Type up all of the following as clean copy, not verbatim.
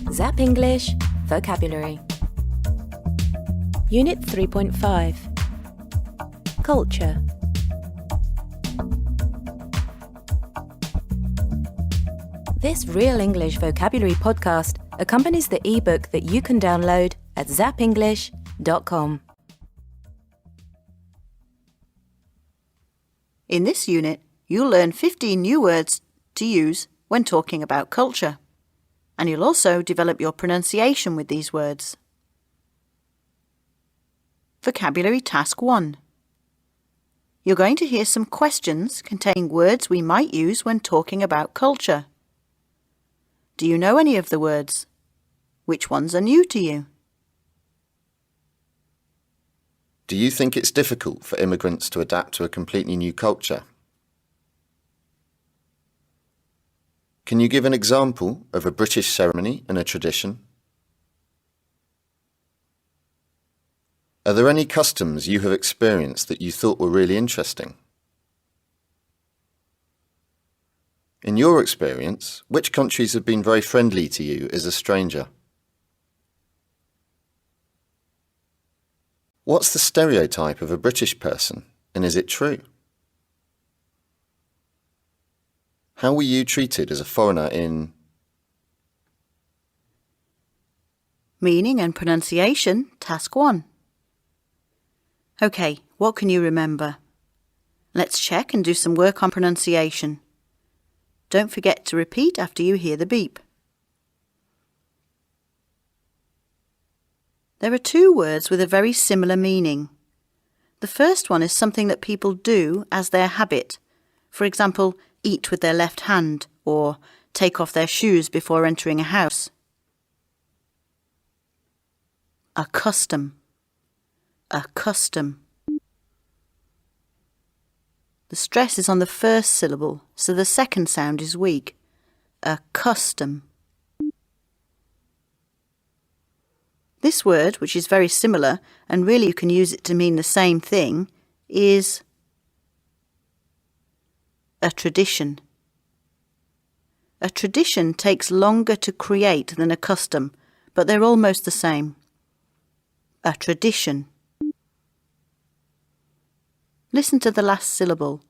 Zap English Vocabulary. Unit 3.5 Culture. This Real English Vocabulary podcast accompanies the ebook that you can download at zapenglish.com. In this unit, you'll learn 15 new words to use when talking about culture, and you'll also develop your pronunciation with these words. Vocabulary Task 1. You're going to hear some questions containing words we might use when talking about culture. Do you know any of the words? Which ones are new to you? Do you think it's difficult for immigrants to adapt to a completely new culture? Can you give an example of a British ceremony and a tradition? Are there any customs you have experienced that you thought were really interesting? In your experience, which countries have been very friendly to you as a stranger? What's the stereotype of a British person, and is it true? How were you treated as a foreigner in... Meaning and pronunciation, Task 1. OK, what can you remember? Let's check and do some work on pronunciation. Don't forget to repeat after you hear the beep. There are two words with a very similar meaning. The first one is something that people do as their habit. For example, eat with their left hand or take off their shoes before entering a house. A custom. A custom. The stress is on the first syllable, so the second sound is weak. A custom. This word, which is very similar, and really you can use it to mean the same thing, is a tradition. A tradition takes longer to create than a custom, but they're almost the same. A tradition. Listen to the last syllable.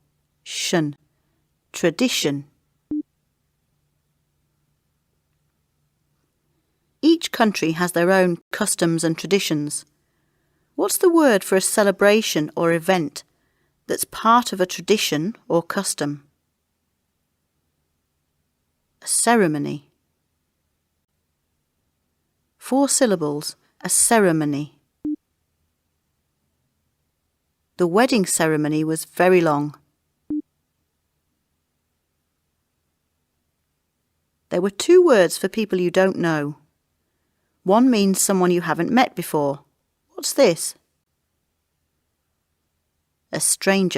Shun. Tradition. Each country has their own customs and traditions. What's the word for a celebration or event that's part of a tradition or custom? A ceremony. 4 syllables, a ceremony. The wedding ceremony was very long. There were 2 words for people you don't know. One means someone you haven't met before. What's this? A stranger.